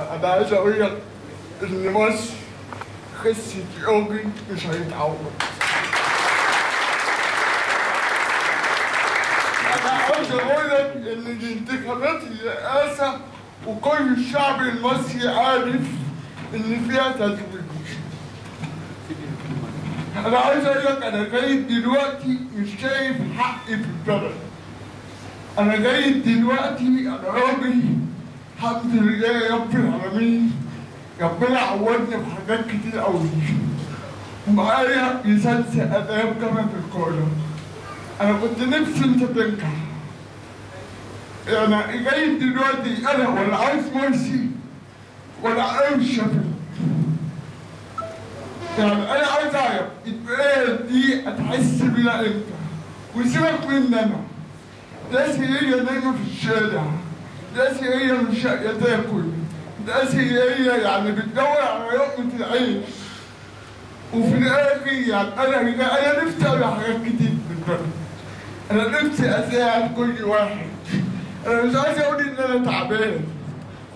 أنا عايز أقول لك إن مصر خسة راجل مش هيتعوض. أنا عايز أقول لك إن الانتخابات الرئاسة وكل الشعب المصري عارف إن فيها تزوير. أنا عايز أقول لك أنا لغاية دلوقتي مش شايف حقي في البلد. أنا لغاية دلوقتي أنا راجل الحمد لله يا رب العالمين، ربنا عوضني بحاجات كتير أوي. ومعايا لسان آداب كمان في القاهرة. أنا كنت نفسي أنت تنجح. يعني لغاية دلوقتي أنا ولا عايز مرسي ولا عايز شفيق. يعني أنا عايز أعرف البلد دي هتحس بيها إمتى؟ وسيبك مني أنا. ناس هي نايمة في الشارع. ناس هي مش لاقية تاكل. ناس هي يعني بتدور على لقمة العيش. وفي الآخر يعني أنا نفسي أعمل حاجات كتير في البلد. أنا نفسي أساعد كل واحد. أنا مش عايز أقول إن أنا تعبان.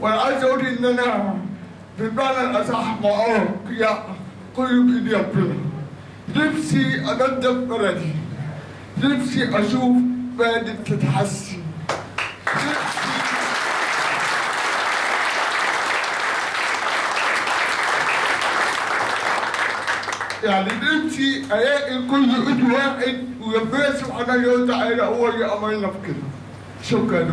ولا عايز أقول إن أنا بالمعنى الأصح معاق. يعني كله بإيدي ربنا. نفسي أنضف بلدي. نفسي أشوف بلدي بتتحسن. يعني نفسي الاقي كل ايد واحد وربنا سبحانه وتعالى هو اللي امرنا بكده. شكرا.